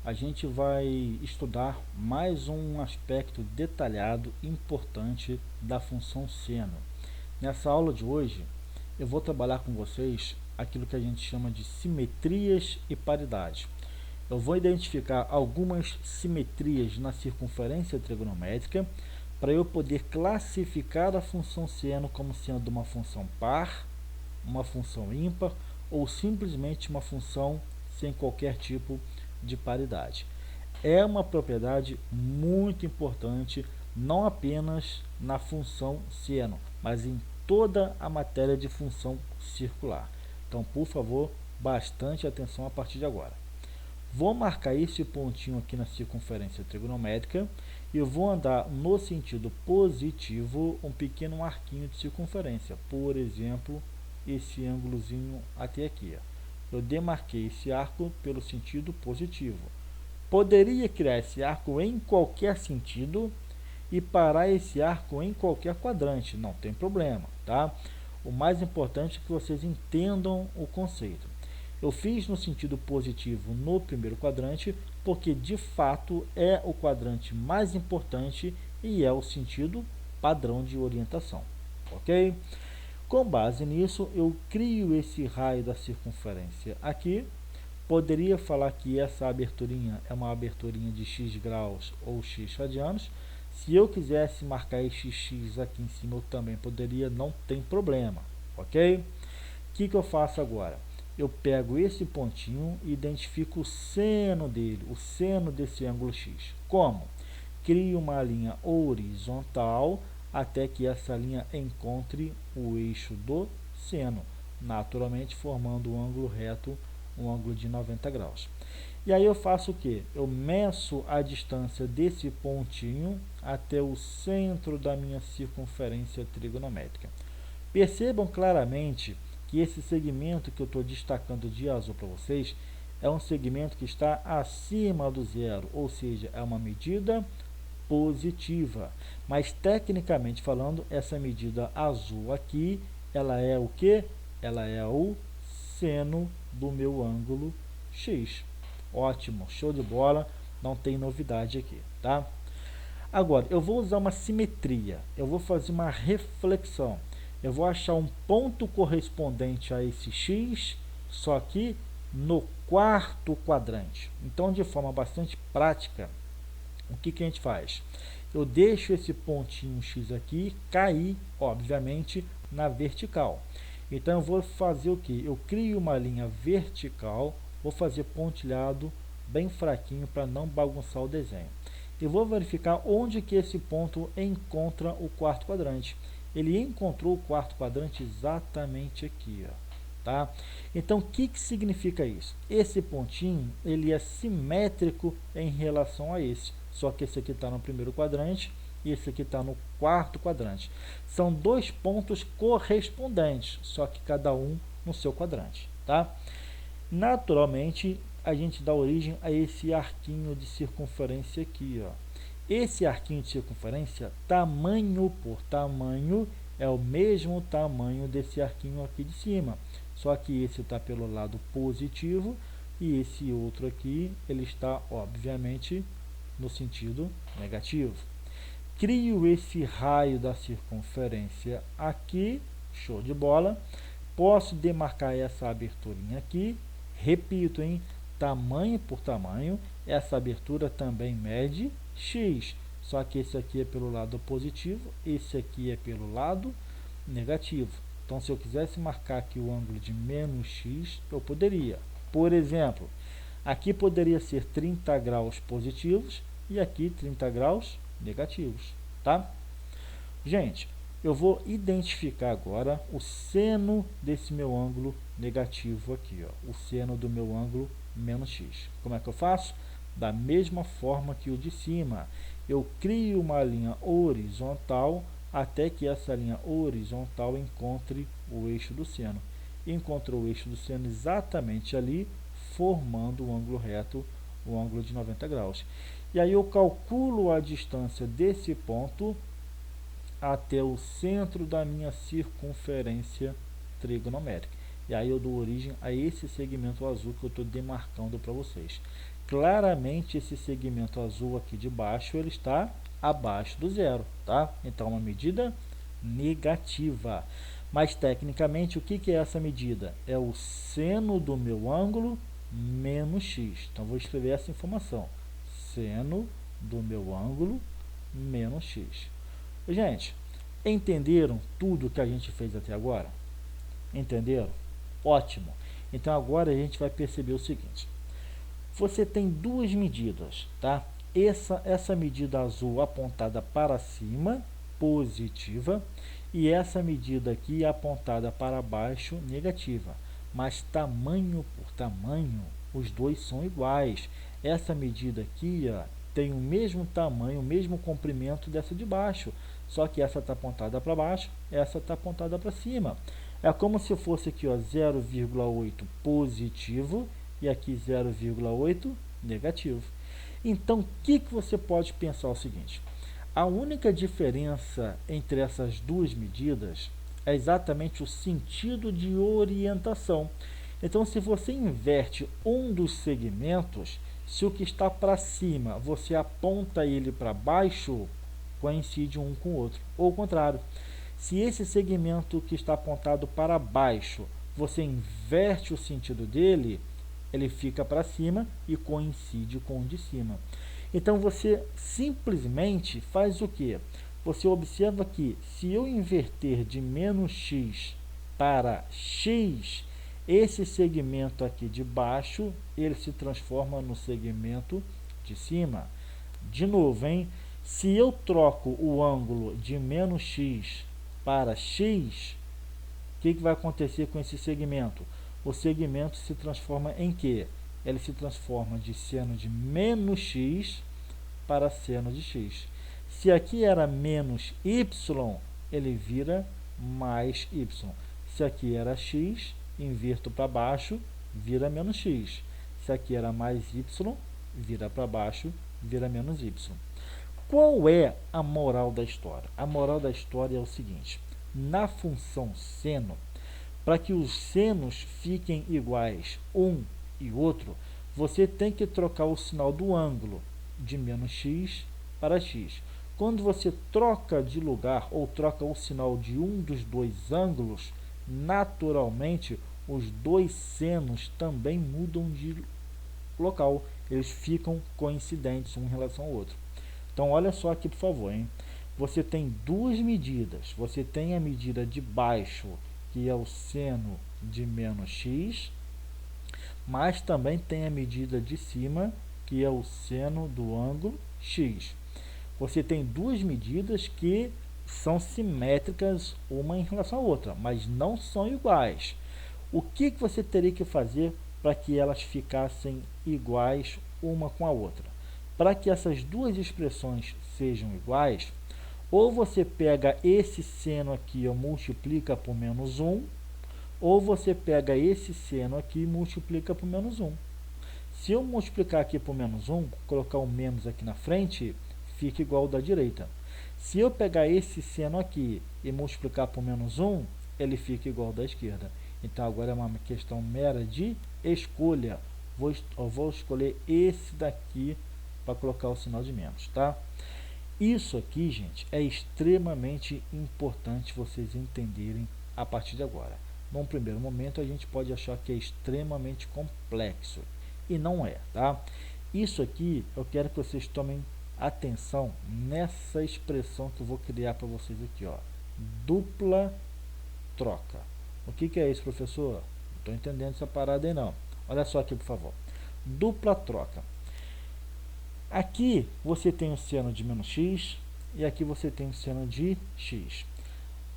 a gente vai estudar mais um aspecto detalhado e importante da função seno. Nessa aula de hoje, eu vou trabalhar com vocês aquilo que a gente chama de simetrias e paridades. Eu vou identificar algumas simetrias na circunferência trigonométrica para eu poder classificar a função seno como sendo uma função par, uma função ímpar ou simplesmente uma função sem qualquer tipo de paridade. É uma propriedade muito importante, não apenas na função seno, mas em toda a matéria de função circular. Então, por favor, bastante atenção a partir de agora. Vou marcar esse pontinho aqui na circunferência trigonométrica e vou andar no sentido positivo um pequeno arquinho de circunferência. Por exemplo, esse ângulozinho até aqui. Eu demarquei esse arco pelo sentido positivo. Poderia criar esse arco em qualquer sentido e parar esse arco em qualquer quadrante, não tem problema, tá? O mais importante é que vocês entendam o conceito. Eu fiz no sentido positivo no primeiro quadrante, porque de fato é o quadrante mais importante e é o sentido padrão de orientação, ok? Com base nisso, eu crio esse raio da circunferência aqui. Poderia falar que essa aberturinha é uma aberturinha de x graus ou x radianos. Se eu quisesse marcar esse x aqui em cima, eu também poderia, não tem problema, ok? O que eu faço agora? Eu pego esse pontinho e identifico o seno dele, o seno desse ângulo x. Como? Crio uma linha horizontal até que essa linha encontre o eixo do seno, naturalmente formando um ângulo reto, um ângulo de 90 graus. E aí eu faço o que? Eu meço a distância desse pontinho até o centro da minha circunferência trigonométrica. Percebam claramente que esse segmento que eu estou destacando de azul para vocês é um segmento que está acima do zero, ou seja, é uma medida positiva. Mas tecnicamente falando, essa medida azul aqui, ela é o que? Ela é o seno do meu ângulo x. Ótimo, show de bola, não tem novidade aqui, tá? Agora, eu vou usar uma simetria, eu vou fazer uma reflexão. Eu vou achar um ponto correspondente a esse x, só que no quarto quadrante. Então, de forma bastante prática, o que a gente faz? Eu deixo esse pontinho x aqui cair, obviamente, na vertical. Então, eu vou fazer o que? Eu crio uma linha vertical, vou fazer pontilhado bem fraquinho para não bagunçar o desenho. E vou verificar onde que esse ponto encontra o quarto quadrante. Ele encontrou o quarto quadrante exatamente aqui, ó, tá? Então, o que significa isso? Esse pontinho, ele é simétrico em relação a esse, só que esse aqui está no primeiro quadrante e esse aqui está no quarto quadrante. São dois pontos correspondentes, só que cada um no seu quadrante, tá? Naturalmente, a gente dá origem a esse arquinho de circunferência aqui, ó. Esse arquinho de circunferência, tamanho por tamanho, é o mesmo tamanho desse arquinho aqui de cima. Só que esse está pelo lado positivo e esse outro aqui, ele está, obviamente, no sentido negativo. Crio esse raio da circunferência aqui, show de bola. Posso demarcar essa aberturinha aqui, repito, hein? Tamanho por tamanho, essa abertura também mede x, só que esse aqui é pelo lado positivo, esse aqui é pelo lado negativo. Então, se eu quisesse marcar aqui o ângulo de menos x, eu poderia. Por exemplo, aqui poderia ser 30 graus positivos e aqui 30 graus negativos, tá? Gente, eu vou identificar agora o seno desse meu ângulo negativo aqui, ó, o seno do meu ângulo menos x. Como é que eu faço? Da mesma forma que o de cima, eu crio uma linha horizontal até que essa linha horizontal encontre o eixo do seno. Encontrou o eixo do seno exatamente ali, formando o ângulo reto, o ângulo de 90 graus. E aí eu calculo a distância desse ponto até o centro da minha circunferência trigonométrica. e aí eu dou origem a esse segmento azul que eu estou demarcando para vocês. Claramente esse segmento azul aqui de baixo, ele está abaixo do zero, tá? Então é uma medida negativa. Mas tecnicamente o que é essa medida? É o seno do meu ângulo menos x. Então vou escrever essa informação: seno do meu ângulo menos x. Gente, entenderam tudo que a gente fez até agora? Entenderam? Ótimo. Então agora a gente vai perceber o seguinte: você tem duas medidas, tá? Essa medida azul apontada para cima, positiva, e essa medida aqui apontada para baixo, negativa. Mas tamanho por tamanho, os dois são iguais. Essa medida aqui, ó, tem o mesmo tamanho, o mesmo comprimento dessa de baixo, só que essa está apontada para baixo, essa está apontada para cima. É como se fosse aqui, ó, 0,8 positivo e aqui 0,8 negativo. Então, o que você pode pensar o seguinte: a única diferença entre essas duas medidas é exatamente o sentido de orientação. Então, se você inverte um dos segmentos, se o que está para cima você aponta ele para baixo, coincide um com o outro, ou o contrário. Se esse segmento que está apontado para baixo, você inverte o sentido dele, ele fica para cima e coincide com o de cima. Então você simplesmente faz o que? Você observa que se eu inverter de menos x para x, esse segmento aqui de baixo, ele se transforma no segmento de cima. De novo, hein? Se eu troco o ângulo de menos x para x, o que vai acontecer com esse segmento? O segmento se transforma em quê? Ele se transforma de seno de menos x para seno de x. Se aqui era menos y, ele vira mais y. Se aqui era x, inverto para baixo, vira menos x. Se aqui era mais y, vira para baixo, vira menos y. Qual é a moral da história? A moral da história é o seguinte: na função seno, para que os senos fiquem iguais um e outro, você tem que trocar o sinal do ângulo de menos x para x. Quando você troca de lugar ou troca o sinal de um dos dois ângulos, naturalmente os dois senos também mudam de local. Eles ficam coincidentes um em relação ao outro. Então olha só aqui, por favor, hein? Você tem duas medidas. Você tem a medida de baixo, que é o seno de menos x, mas também tem a medida de cima, que é o seno do ângulo x. Você tem duas medidas que são simétricas uma em relação à outra, mas não são iguais. O que você teria que fazer para que elas ficassem iguais uma com a outra? Para que essas duas expressões sejam iguais, ou você pega esse seno aqui e multiplica por menos 1, ou você pega esse seno aqui e multiplica por menos 1. Se eu multiplicar aqui por menos 1, colocar o menos aqui na frente, fica igual ao da direita. Se eu pegar esse seno aqui e multiplicar por menos 1, ele fica igual ao da esquerda. Então agora é uma questão mera de escolha. Eu vou escolher esse daqui para colocar o sinal de menos, tá? Isso aqui, gente, é extremamente importante vocês entenderem a partir de agora. Num primeiro momento, a gente pode achar que é extremamente complexo, e não é, tá? Isso aqui, eu quero que vocês tomem atenção nessa expressão que eu vou criar para vocês aqui, ó. Dupla troca. O que é isso, professor? Não estou entendendo essa parada aí, não. Olha só aqui, por favor. Dupla troca. Aqui você tem o seno de menos x e aqui você tem o seno de x.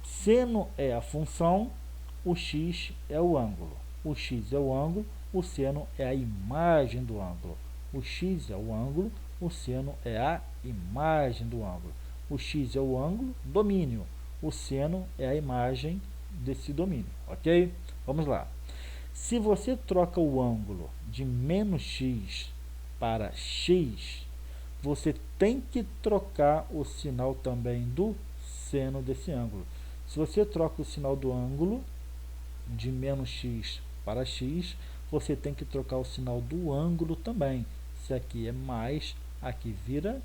Seno é a função, o x é o ângulo. O x é o ângulo, o seno é a imagem do ângulo. O x é o ângulo, o seno é a imagem do ângulo. O x é o ângulo, domínio. O seno é a imagem desse domínio, ok? Vamos lá. Se você troca o ângulo de menos x para x, você tem que trocar o sinal também do seno desse ângulo. Se você troca o sinal do ângulo, de menos x para x, você tem que trocar o sinal do ângulo também. Se aqui é mais, aqui vira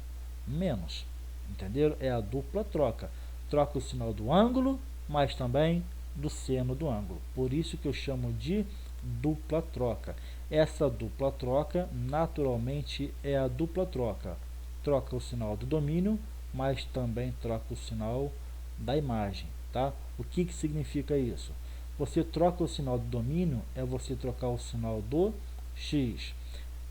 menos. Entenderam? É a dupla troca. Troca o sinal do ângulo, mas também do seno do ângulo. Por isso que eu chamo de dupla troca. Essa dupla troca, naturalmente, é a dupla troca. Troca o sinal do domínio, mas também troca o sinal da imagem. Tá? O que significa isso? Você troca o sinal do domínio, é você trocar o sinal do x.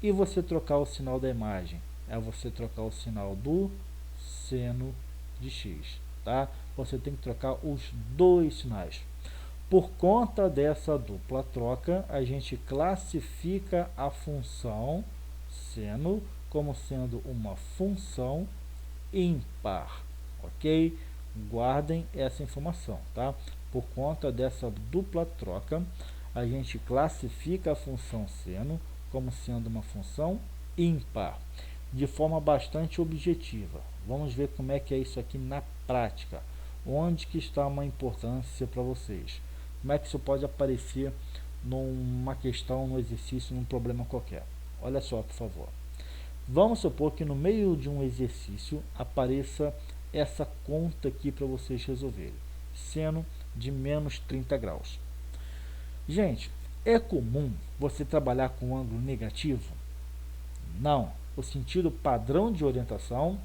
E você trocar o sinal da imagem, é você trocar o sinal do seno de x. Tá? Você tem que trocar os dois sinais. Por conta dessa dupla troca, a gente classifica a função seno como sendo uma função ímpar, ok? Guardem essa informação, tá? Por conta dessa dupla troca, a gente classifica a função seno como sendo uma função ímpar, de forma bastante objetiva. Vamos ver como é que é isso aqui na prática. Onde que está uma importância para vocês? Como é que isso pode aparecer numa questão, num exercício, num problema qualquer? Olha só, por favor. Vamos supor que no meio de um exercício apareça essa conta aqui para vocês resolverem. Seno de menos 30 graus. Gente, é comum você trabalhar com ângulo negativo? Não. O sentido padrão de orientação,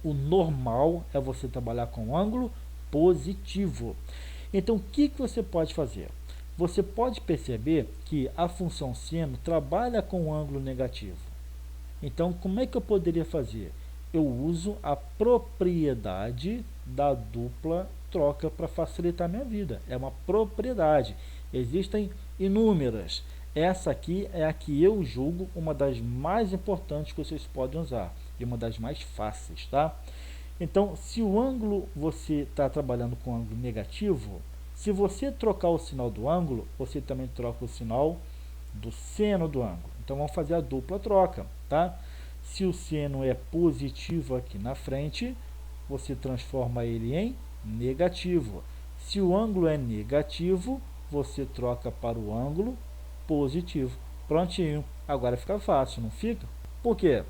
o normal é você trabalhar com ângulo positivo. Então, o que você pode fazer? Você pode perceber que a função seno trabalha com ângulo negativo. Então, como é que eu poderia fazer? Eu uso a propriedade da dupla troca para facilitar a minha vida. É uma propriedade. Existem inúmeras. Essa aqui é a que eu julgo uma das mais importantes que vocês podem usar. E uma das mais fáceis, tá? Então, se o ângulo você está trabalhando com ângulo negativo, se você trocar o sinal do ângulo, você também troca o sinal do seno do ângulo. Então, vamos fazer a dupla troca, tá? Se o seno é positivo aqui na frente, você transforma ele em negativo. Se o ângulo é negativo, você troca para o ângulo positivo. Prontinho. Agora fica fácil, não fica? Por quê?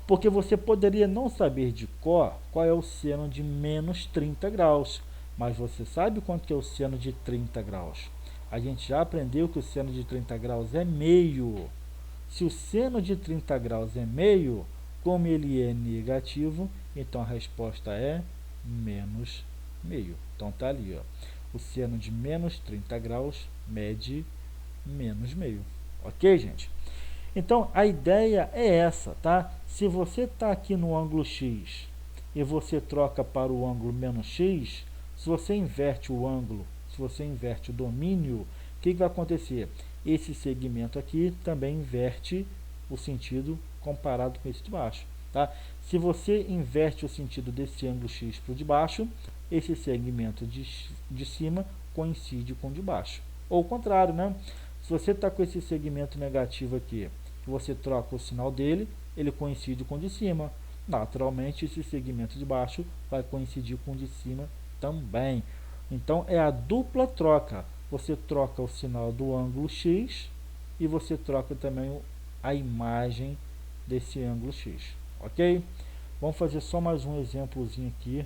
Porque você poderia não saber de cor qual é o seno de menos 30 graus. Mas você sabe quanto que é o seno de 30 graus? A gente já aprendeu que o seno de 30 graus é meio. Se o seno de 30 graus é meio, como ele é negativo, então a resposta é menos meio. Então tá ali, ó. O seno de menos 30 graus mede menos meio. Ok, gente? Então a ideia é essa, tá? Se você está aqui no ângulo x e você troca para o ângulo menos x, se você inverte o ângulo, se você inverte o domínio, o que vai acontecer? Esse segmento aqui também inverte o sentido comparado com esse de baixo. Tá? Se você inverte o sentido desse ângulo x para o de baixo, esse segmento de cima coincide com o de baixo. Ou o contrário, né? Se você está com esse segmento negativo aqui, você troca o sinal dele, ele coincide com o de cima. Naturalmente, esse segmento de baixo vai coincidir com o de cima também. Então, é a dupla troca. Você troca o sinal do ângulo x e você troca também a imagem desse ângulo x, ok? Vamos fazer só mais um exemplozinho aqui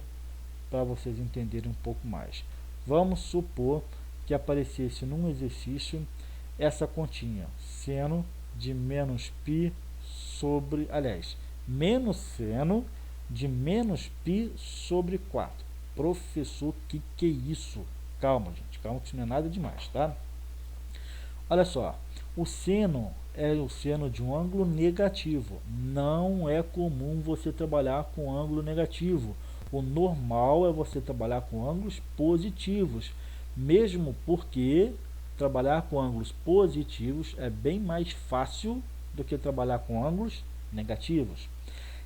para vocês entenderem um pouco mais. Vamos supor que aparecesse num exercício essa continha, seno de menos π sobre, aliás, menos seno de menos π sobre 4. Professor, que é isso? Calma, gente, calma que isso não é nada demais, tá? Olha só, o seno é o seno de um ângulo negativo. Não é comum você trabalhar com ângulo negativo. O normal é você trabalhar com ângulos positivos, mesmo porque trabalhar com ângulos positivos é bem mais fácil do que trabalhar com ângulos negativos.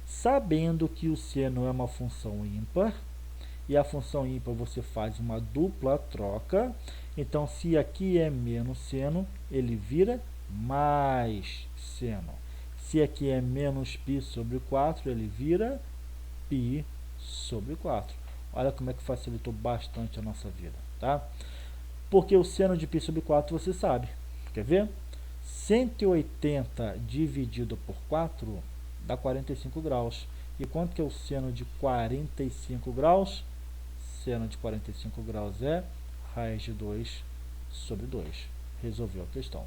Sabendo que o seno é uma função ímpar, e a função ímpar você faz uma dupla troca, então se aqui é menos seno, ele vira mais seno. Se aqui é menos π sobre 4, ele vira π sobre 4. Olha como é que facilitou bastante a nossa vida, tá? Porque o seno de π sobre 4 você sabe. Quer ver? 180 dividido por 4 dá 45 graus. E quanto que é o seno de 45 graus? Seno de 45 graus é raiz de 2 sobre 2. Resolveu a questão.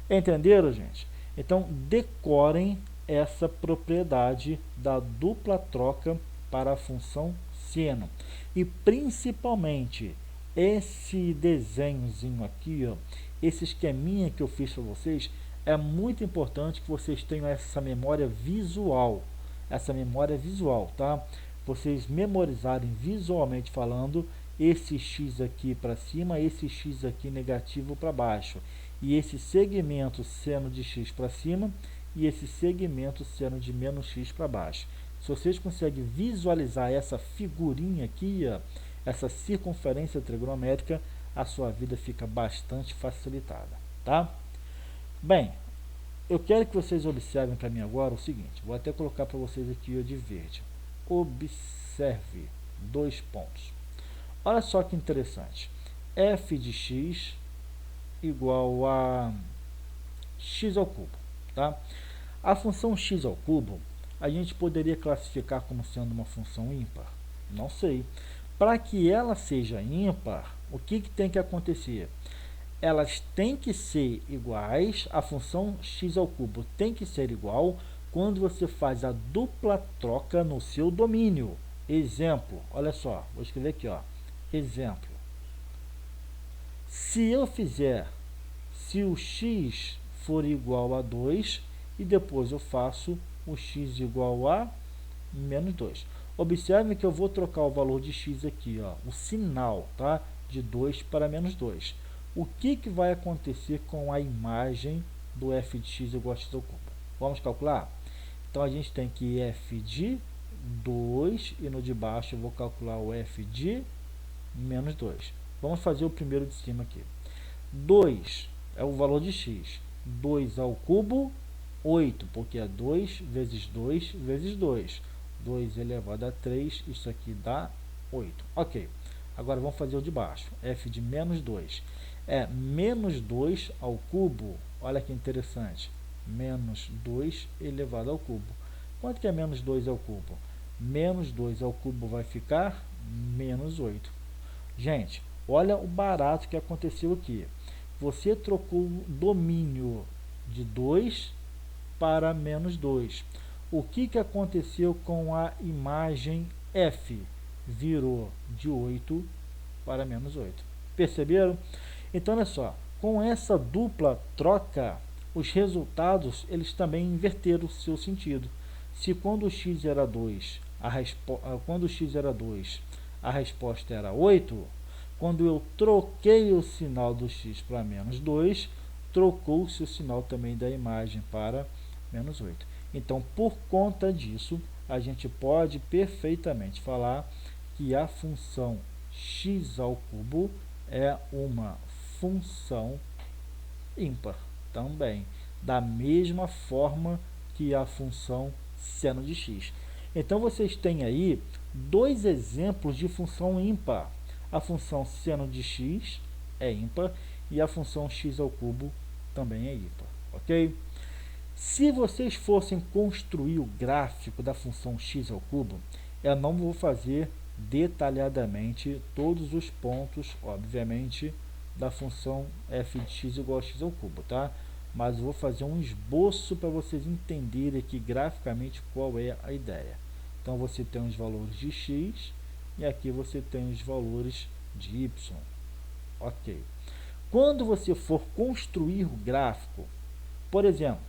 Entenderam, gente? Então, decorem essa propriedade da dupla troca para a função seno. E, principalmente, esse desenhozinho aqui, ó, esse esqueminha que eu fiz para vocês, é muito importante que vocês tenham essa memória visual. Tá? Vocês memorizarem visualmente falando esse x aqui para cima, esse x aqui negativo para baixo, e esse segmento seno de x para cima e esse segmento seno de menos x para baixo. Se vocês conseguem visualizar essa figurinha aqui, ó, essa circunferência trigonométrica, a sua vida fica bastante facilitada, tá? Bem, eu quero que vocês observem para mim agora o seguinte, vou até colocar para vocês aqui ó, de verde. Observe 2 pontos. Olha só que interessante. F de x igual a x ao cubo, tá? A função x ao cubo, a gente poderia classificar como sendo uma função ímpar? Não sei. Para que ela seja ímpar, o que tem que acontecer? Elas têm que ser iguais, a função x ao cubo tem que ser igual quando você faz a dupla troca no seu domínio. Exemplo, olha só, vou escrever aqui, ó. Exemplo. Se o x for igual a 2 e depois eu faço o x igual a menos 2. Observe que eu vou trocar o valor de x aqui, ó, o sinal, tá? De 2 para menos 2. O que vai acontecer com a imagem do f de x igual a x ao cubo? Vamos calcular? Então, a gente tem que f de 2 e no de baixo eu vou calcular o f de menos 2. Vamos fazer o primeiro de cima aqui. 2 é o valor de x. 2 ao cubo, 8, porque é 2 vezes 2 vezes 2. 2 elevado a 3, isso aqui dá 8. Ok. Agora vamos fazer o de baixo. F de menos 2. É menos 2 ao cubo. Olha que interessante. Menos 2 elevado ao cubo. Quanto que é menos 2 ao cubo? Menos 2 ao cubo vai ficar menos 8. Gente, olha o barato que aconteceu aqui. Você trocou o domínio de 2 para menos 2. O que aconteceu com a imagem f? Virou de 8 para menos 8. Perceberam? Então, olha só. Com essa dupla troca, os resultados eles também inverteram o seu sentido. Se quando x era 2, a resposta era 8, quando eu troquei o sinal do x para menos 2, trocou-se o sinal também da imagem para menos 8. Então, por conta disso, a gente pode perfeitamente falar que a função x ao cubo é uma função ímpar também, da mesma forma que a função seno de x. Então, vocês têm aí 2 exemplos de função ímpar. A função seno de x é ímpar e a função x ao cubo também é ímpar, ok? Se vocês fossem construir o gráfico da função x ao cubo, eu não vou fazer detalhadamente todos os pontos, obviamente, da função f de x igual a x ao cubo, tá? Mas vou fazer um esboço para vocês entenderem aqui graficamente qual é a ideia. Então, você tem os valores de x e aqui você tem os valores de y. Ok. Quando você for construir o gráfico, por exemplo,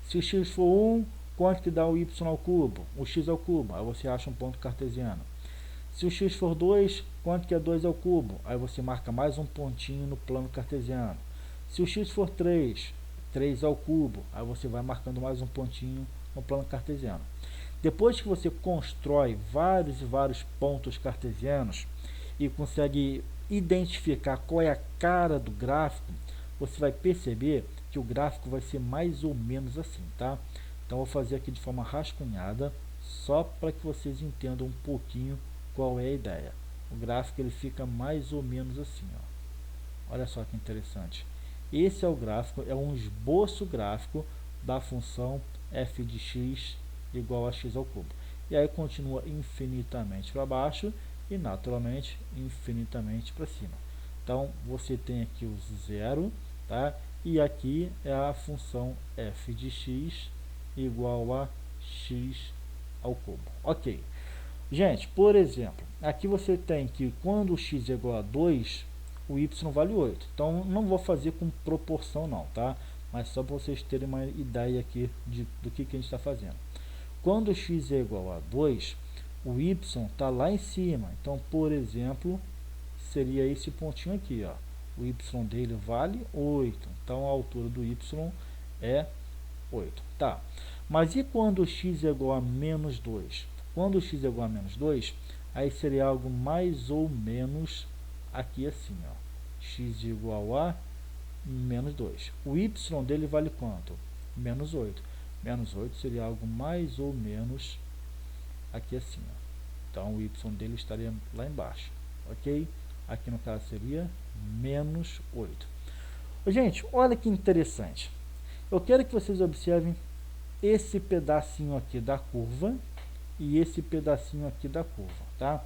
se o x for 1, quanto que dá o y ao cubo? O x ao cubo, aí você acha um ponto cartesiano. Se o x for 2, quanto que é 2 ao cubo? Aí você marca mais um pontinho no plano cartesiano. Se o x for 3, 3 ao cubo, aí você vai marcando mais um pontinho no plano cartesiano. Depois que você constrói vários e vários pontos cartesianos e consegue identificar qual é a cara do gráfico, você vai perceber que o gráfico vai ser mais ou menos assim, tá? Então, vou fazer aqui de forma rascunhada, só para que vocês entendam um pouquinho qual é a ideia. O gráfico ele fica mais ou menos assim, ó. Olha só que interessante. Esse é o gráfico, é um esboço gráfico da função f de x igual a x ao cubo. E aí continua infinitamente para baixo e naturalmente infinitamente para cima. Então você tem aqui o zero, tá? E aqui é a função f de x igual a x ao cubo. Ok. Gente, por exemplo, aqui você tem que quando x é igual a 2, o y vale 8. Então não vou fazer com proporção não, tá? Mas só para vocês terem uma ideia aqui do que a gente está fazendo. Quando x é igual a 2, o y está lá em cima. Então, por exemplo, seria esse pontinho aqui, ó. O y dele vale 8. Então a altura do y é 8. Tá. Mas e quando x é igual a menos 2? Quando x é igual a menos 2, aí seria algo mais ou menos aqui assim, ó. X igual a menos 2. O y dele vale quanto? Menos 8. Menos 8 seria algo mais ou menos aqui assim, ó. Então o y dele estaria lá embaixo, ok? Aqui no caso seria menos 8. Gente, olha que interessante. Eu quero que vocês observem esse pedacinho aqui da curva e esse pedacinho aqui da curva, tá?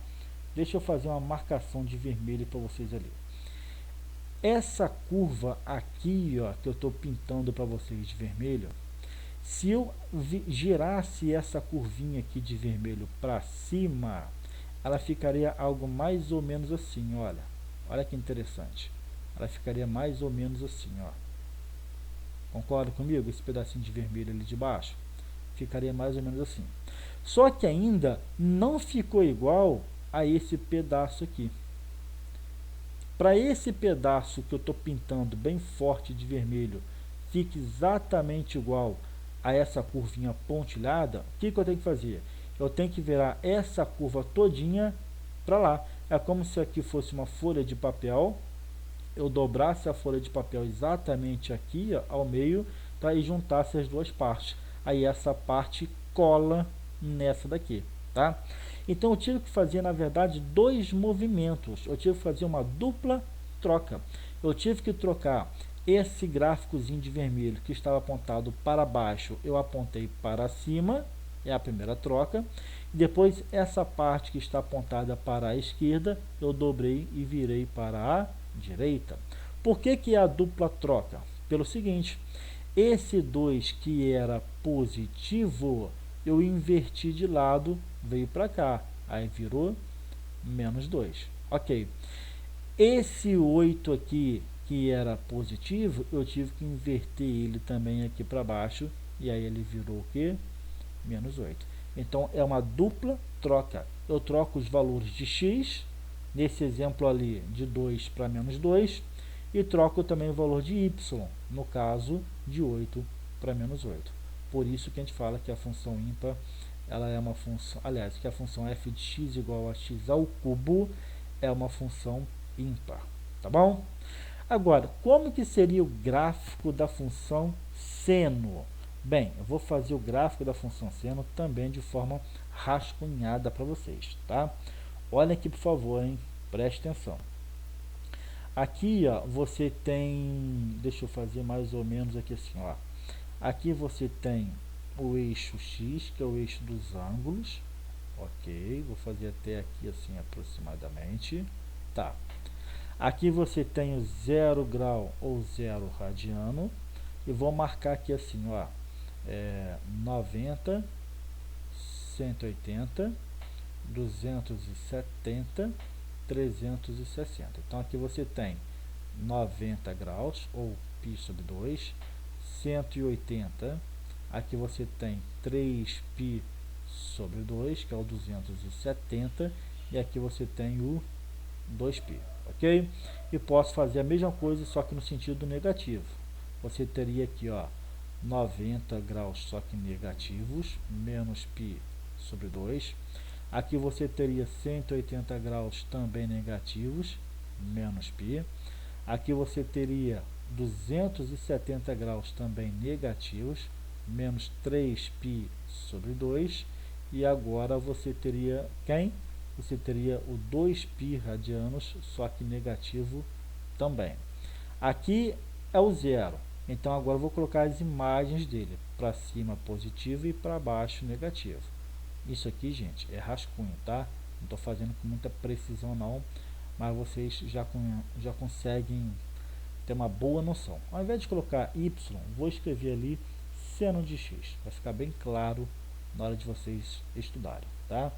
Deixa eu fazer uma marcação de vermelho para vocês ali. Essa curva aqui, ó, que eu estou pintando para vocês de vermelho, se eu girasse essa curvinha aqui de vermelho para cima, ela ficaria algo mais ou menos assim, olha. Olha que interessante. Ela ficaria mais ou menos assim, ó. Concorda comigo? Esse pedacinho de vermelho ali de baixo ficaria mais ou menos assim. Só que ainda não ficou igual a esse pedaço aqui. Para esse pedaço que eu estou pintando bem forte de vermelho fique exatamente igual a essa curvinha pontilhada, o que eu tenho que fazer? Eu tenho que virar essa curva todinha para lá. É como se aqui fosse uma folha de papel, eu dobrasse a folha de papel exatamente aqui, ó, ao meio, tá? E juntasse as duas partes. Aí essa parte cola nessa daqui, tá? Então eu tive que fazer, na verdade, dois movimentos. Eu tive que fazer uma dupla troca. Eu tive que trocar esse gráficozinho de vermelho que estava apontado para baixo, eu apontei para cima, é a primeira troca. Depois essa parte que está apontada para a esquerda, eu dobrei e virei para a direita. Por que é a dupla troca? Pelo seguinte, esse 2 que era positivo, eu inverti de lado, veio para cá, aí virou menos 2. Ok. Esse 8 aqui, que era positivo, eu tive que inverter ele também aqui para baixo, e aí ele virou o quê? Menos 8. Então, é uma dupla troca. Eu troco os valores de x, nesse exemplo ali, de 2 para menos 2, e troco também o valor de y, no caso, de 8 para menos 8. Por isso que a gente fala que a função ímpar, ela é uma função, aliás, que a função f de x igual a x ao cubo é uma função ímpar, tá bom? Agora, como que seria o gráfico da função seno? Bem, eu vou fazer o gráfico da função seno também de forma rascunhada para vocês, tá? Olha aqui, por favor, hein? Preste atenção. Aqui, ó, você tem, deixa eu fazer mais ou menos aqui assim, ó. Aqui você tem o eixo x, que é o eixo dos ângulos, ok? Vou fazer até aqui assim aproximadamente, tá? Aqui você tem o 0 grau ou 0 radiano. E vou marcar aqui assim, ó, 90, 180, 270, 360. Então aqui você tem 90 graus, ou π sobre 2, 180, aqui você tem 3π sobre 2, que é o 270, e aqui você tem o 2π. Ok? E posso fazer a mesma coisa, só que no sentido negativo. Você teria aqui, ó, 90 graus, só que negativos, menos π sobre 2. Aqui você teria 180 graus também negativos, menos π. Aqui você teria 270 graus também negativos, menos 3π sobre 2. E agora você teria quem? Você teria o 2π radianos, só que negativo também. Aqui é o zero, então agora eu vou colocar as imagens dele, para cima positivo e para baixo negativo. Isso aqui, gente, é rascunho, tá? Não estou fazendo com muita precisão não, mas vocês já conseguem ter uma boa noção. Ao invés de colocar y, vou escrever ali seno de x, vai ficar bem claro na hora de vocês estudarem, tá?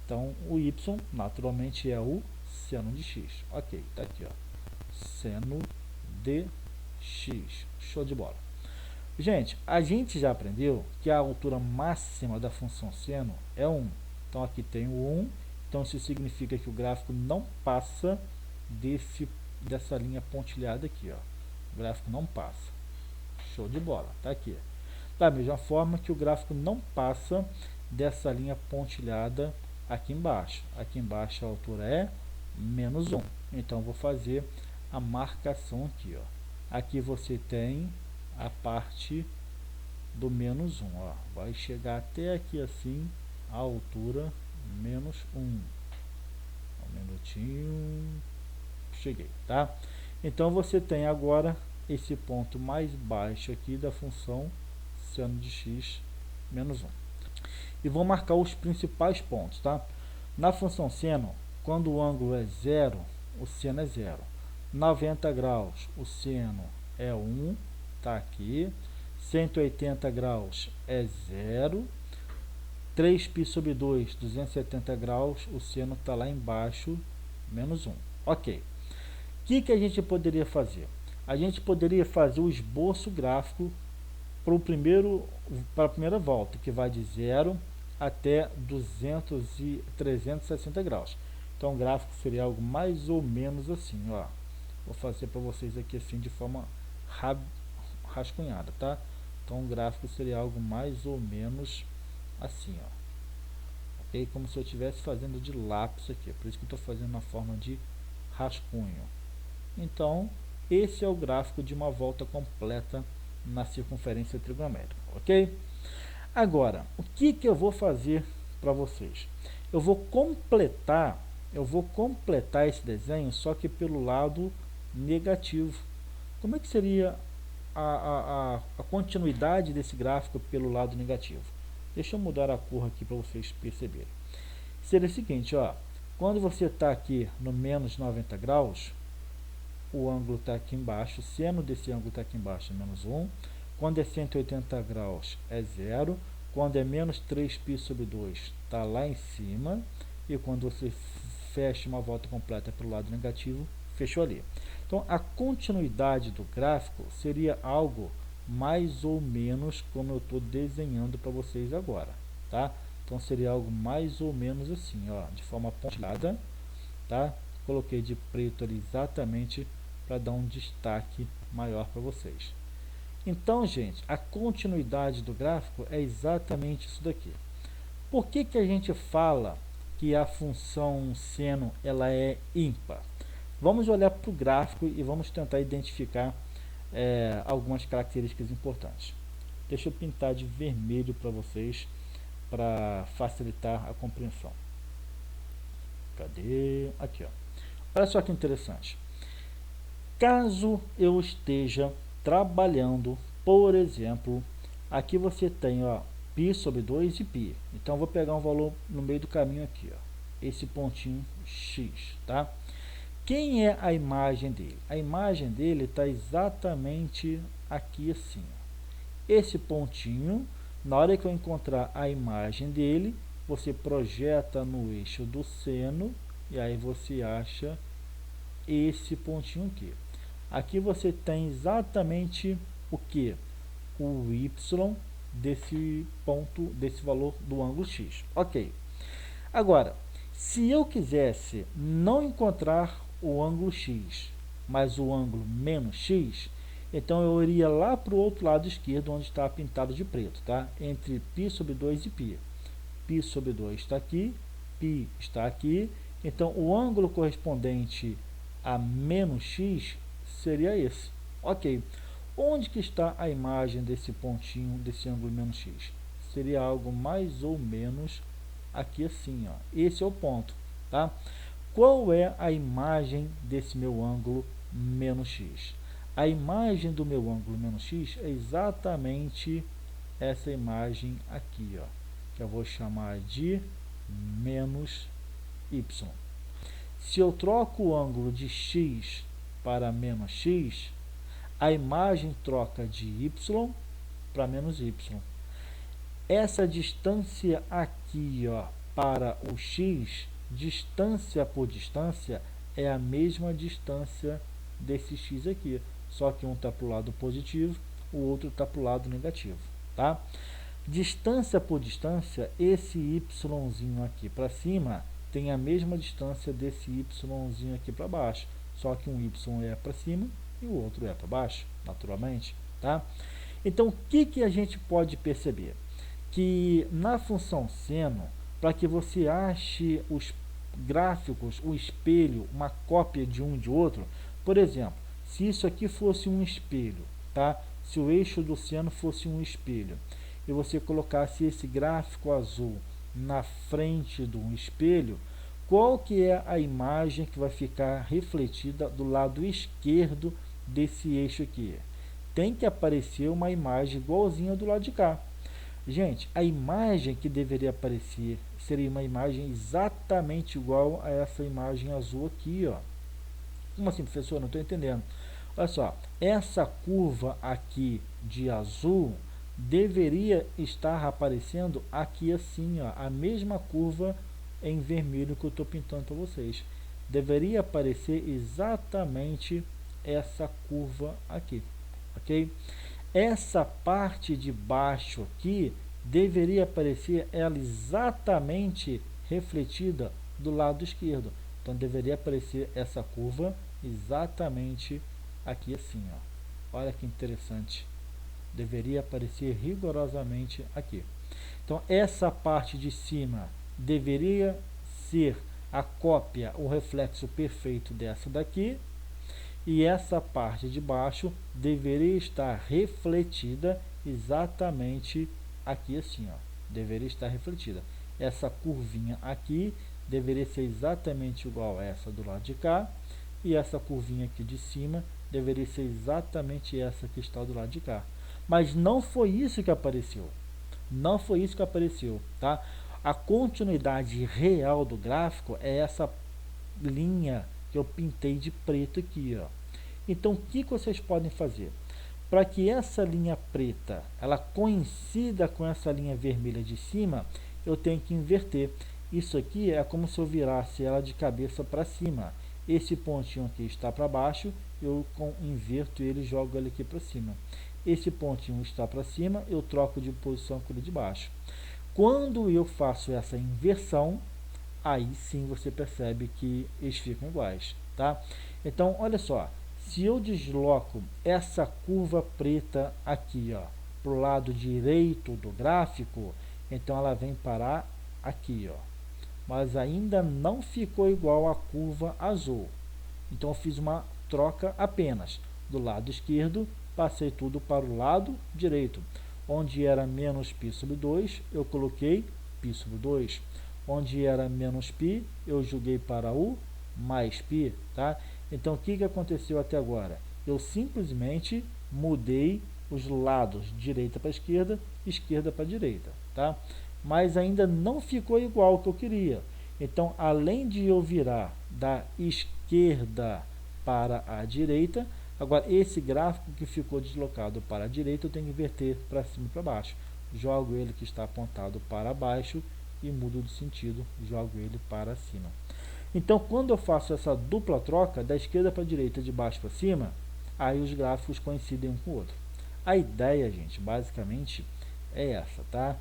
Então, o y, naturalmente, é o seno de x. Ok, tá aqui, ó. Seno de x. Show de bola. Gente, a gente já aprendeu que a altura máxima da função seno é 1. Então, aqui tem o 1. Então, isso significa que o gráfico não passa dessa linha pontilhada aqui, ó. O gráfico não passa. Show de bola, tá aqui. Da mesma forma que o gráfico não passa dessa linha pontilhada aqui embaixo. Aqui embaixo a altura é menos 1. Então, vou fazer a marcação aqui, ó. Aqui você tem a parte do menos 1, ó. Vai chegar até aqui assim, a altura menos 1. Um minutinho. Cheguei, tá? Então, você tem agora esse ponto mais baixo aqui da função seno de x menos 1. E vou marcar os principais pontos, tá? Na função seno, quando o ângulo é 0, o seno é 0. 90 graus, o seno é 1, tá aqui. 180 graus é 0. 3π sobre 2, 270 graus, o seno está lá embaixo, menos 1. Ok. O que a gente poderia fazer? A gente poderia fazer o esboço gráfico para a primeira volta, que vai de 0 até 360 graus. Então, o gráfico seria algo mais ou menos assim, ó. Vou fazer para vocês aqui assim de forma rascunhada, tá? Então, o gráfico seria algo mais ou menos assim, ó. Ok? Como se eu estivesse fazendo de lápis aqui. Por isso que eu estou fazendo na forma de rascunho. Então, esse é o gráfico de uma volta completa na circunferência trigonométrica, ok? Agora, o que eu vou fazer para vocês? Eu vou completar esse desenho, só que pelo lado negativo. Como é que seria a continuidade desse gráfico pelo lado negativo? Deixa eu mudar a cor aqui para vocês perceberem. Seria o seguinte, ó, quando você está aqui no menos 90 graus, o ângulo está aqui embaixo, o seno desse ângulo está aqui embaixo, é menos 1. Quando é 180 graus, é 0. Quando é menos 3π sobre 2, está lá em cima. E quando você fecha uma volta completa para o lado negativo, fechou ali. Então, a continuidade do gráfico seria algo mais ou menos como eu estou desenhando para vocês agora, tá? Então, seria algo mais ou menos assim, ó, de forma pontilhada, tá? Coloquei de preto ali exatamente para dar um destaque maior para vocês. Então, gente, a continuidade do gráfico é exatamente isso daqui. Por que a gente fala que a função seno ela é ímpar? Vamos olhar para o gráfico e vamos tentar identificar algumas características importantes. Deixa eu pintar de vermelho para vocês, para facilitar a compreensão. Cadê? Aqui, ó. Olha só que interessante. Caso eu esteja trabalhando, por exemplo, aqui você tem, ó, π sobre 2 e π. Então, eu vou pegar um valor no meio do caminho aqui, ó, esse pontinho x, tá? Quem é a imagem dele? A imagem dele está exatamente aqui assim, ó. Esse pontinho, na hora que eu encontrar a imagem dele, você projeta no eixo do seno e aí você acha esse pontinho aqui. Aqui você tem exatamente o que? O y desse ponto, desse valor do ângulo x. Ok. Agora, se eu quisesse não encontrar o ângulo x, mas o ângulo menos x, então eu iria lá para o outro lado esquerdo, onde está pintado de preto, tá? Entre π sobre 2 e π. π sobre 2 está aqui, π está aqui. Então, o ângulo correspondente a menos x seria esse. Ok. Onde que está a imagem desse pontinho, desse ângulo menos x? Seria algo mais ou menos aqui assim, ó. Esse é o ponto, tá? Qual é a imagem desse meu ângulo menos x? A imagem do meu ângulo menos x é exatamente essa imagem aqui, ó, que eu vou chamar de menos y. Se eu troco o ângulo de x para menos x, a imagem troca de y para menos y. Essa distância aqui, ó, para o x, distância por distância, é a mesma distância desse x aqui, só que um está para o lado positivo, o outro está para o lado negativo, tá? Distância por distância, esse yzinho aqui para cima tem a mesma distância desse yzinho aqui para baixo, só que um y é para cima e o outro é para baixo, naturalmente, tá? Então, o que a gente pode perceber? Que na função seno, para que você ache os gráficos, o espelho, uma cópia de um de outro, por exemplo, se isso aqui fosse um espelho, tá? Se o eixo do seno fosse um espelho, e você colocasse esse gráfico azul na frente do espelho, qual que é a imagem que vai ficar refletida do lado esquerdo desse eixo aqui? Tem que aparecer uma imagem igualzinha do lado de cá. Gente, a imagem que deveria aparecer seria uma imagem exatamente igual a essa imagem azul aqui, ó. Como assim, professor? Não estou entendendo. Olha só, essa curva aqui de azul deveria estar aparecendo aqui assim, ó, a mesma curva em vermelho que eu estou pintando para vocês. Deveria aparecer exatamente essa curva aqui, ok? Essa parte de baixo aqui deveria aparecer ela exatamente refletida do lado esquerdo. Então deveria aparecer essa curva exatamente aqui assim, ó. Olha que interessante. Deveria aparecer rigorosamente aqui. Então essa parte de cima deveria ser a cópia, o reflexo perfeito dessa daqui. E essa parte de baixo deveria estar refletida exatamente aqui assim, ó. Deveria estar refletida. Essa curvinha aqui deveria ser exatamente igual a essa do lado de cá. E essa curvinha aqui de cima deveria ser exatamente essa que está do lado de cá. Mas não foi isso que apareceu. Não foi isso que apareceu, tá? A continuidade real do gráfico é essa linha que eu pintei de preto aqui, ó. Então, o que vocês podem fazer? Para que essa linha preta ela coincida com essa linha vermelha de cima, eu tenho que inverter. Isso aqui é como se eu virasse ela de cabeça para cima. Esse pontinho aqui está para baixo, eu inverto ele e jogo ele aqui para cima. Esse pontinho está para cima, eu troco de posição com ele de baixo. Quando eu faço essa inversão, aí sim você percebe que eles ficam iguais, tá? Então, olha só, se eu desloco essa curva preta aqui, ó, para o lado direito do gráfico, então ela vem parar aqui, ó. Mas ainda não ficou igual à curva azul. Então eu fiz uma troca apenas do lado esquerdo, passei tudo para o lado direito. Onde era menos π sobre 2, eu coloquei π sobre 2. Onde era menos π, eu joguei para o mais π, tá? Então, o que aconteceu até agora? Eu simplesmente mudei os lados, direita para esquerda para direita, tá? Mas ainda não ficou igual ao que eu queria. Então, além de eu virar da esquerda para a direita, agora esse gráfico que ficou deslocado para a direita, eu tenho que inverter para cima e para baixo. Jogo ele que está apontado para baixo e mudo de sentido, jogo ele para cima. Então, quando eu faço essa dupla troca, da esquerda para a direita, de baixo para cima, aí os gráficos coincidem um com o outro. A ideia, gente, basicamente é essa, tá?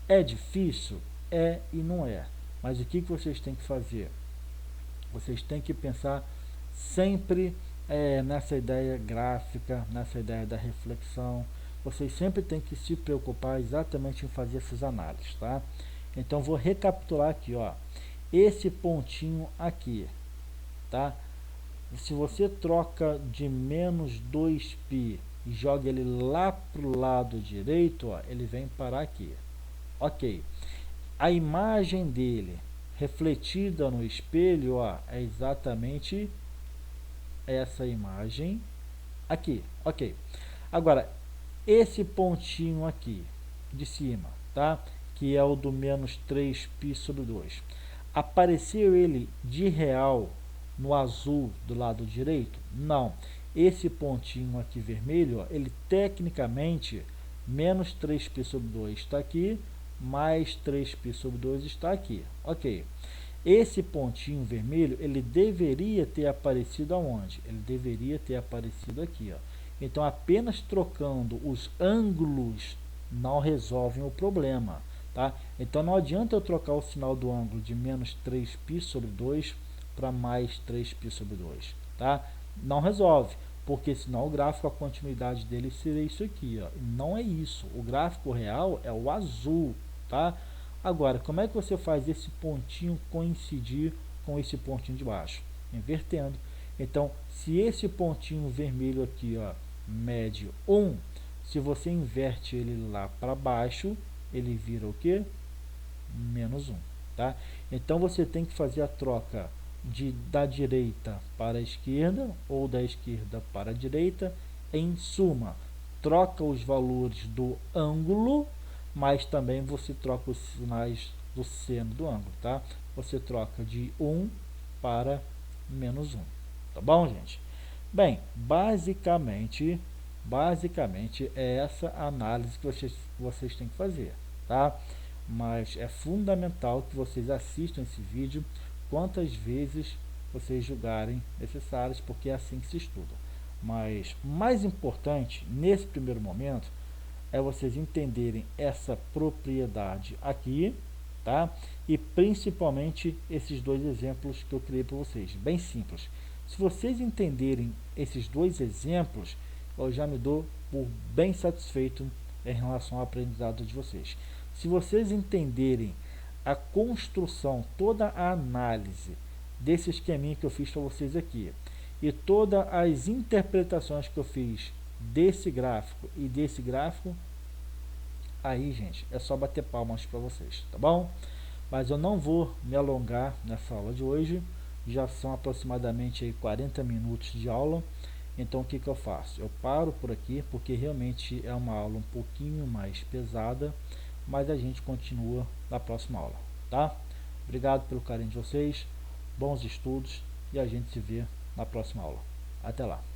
É difícil? É e não é. Mas o que vocês têm que fazer? Vocês têm que pensar sempre nessa ideia gráfica, nessa ideia da reflexão. Vocês sempre têm que se preocupar exatamente em fazer essas análises, tá? Então, vou recapitular aqui, ó. Esse pontinho aqui, tá? Se você troca de menos 2π e joga ele lá para o lado direito, ó, ele vem parar aqui. Ok. A imagem dele refletida no espelho, ó, é exatamente essa imagem aqui, ok. Agora, esse pontinho aqui de cima, tá? Que é o do menos 3π sobre 2. Apareceu ele de real no azul do lado direito? Não. Esse pontinho aqui vermelho, ó, ele tecnicamente, menos 3π sobre 2 está aqui, mais 3π sobre 2 está aqui. Ok. Esse pontinho vermelho, ele deveria ter aparecido aonde? Ele deveria ter aparecido aqui, ó. Então, apenas trocando os ângulos não resolvem o problema, tá? Então, não adianta eu trocar o sinal do ângulo de menos 3π sobre 2 para mais 3π sobre 2, tá? Não resolve, porque senão o gráfico, a continuidade dele seria isso aqui, ó. Não é isso. O gráfico real é o azul, tá? Agora, como é que você faz esse pontinho coincidir com esse pontinho de baixo? Invertendo. Então, se esse pontinho vermelho aqui, ó, mede 1, se você inverte ele lá para baixo, ele vira o quê? Menos 1, tá? Então, você tem que fazer a troca da direita para a esquerda ou da esquerda para a direita. Em suma, troca os valores do ângulo, mas também você troca os sinais do seno do ângulo, tá? Você troca de 1 para menos 1, tá bom, gente? Bem, basicamente é essa análise que vocês têm que fazer, tá? Mas é fundamental que vocês assistam esse vídeo quantas vezes vocês julgarem necessárias, porque é assim que se estuda. Mas mais importante, nesse primeiro momento, é vocês entenderem essa propriedade aqui, tá? E principalmente esses dois exemplos que eu criei para vocês, bem simples. Se vocês entenderem esses dois exemplos, eu já me dou por bem satisfeito em relação ao aprendizado de vocês. Se vocês entenderem a construção, toda a análise desse esqueminha que eu fiz para vocês aqui, e todas as interpretações que eu fiz desse gráfico e desse gráfico, aí, gente, é só bater palmas para vocês, tá bom? Mas eu não vou me alongar nessa aula de hoje, já são aproximadamente aí 40 minutos de aula. Então, o que eu faço? Eu paro por aqui, porque realmente é uma aula um pouquinho mais pesada, mas a gente continua na próxima aula, tá? Obrigado pelo carinho de vocês, bons estudos, e a gente se vê na próxima aula. Até lá!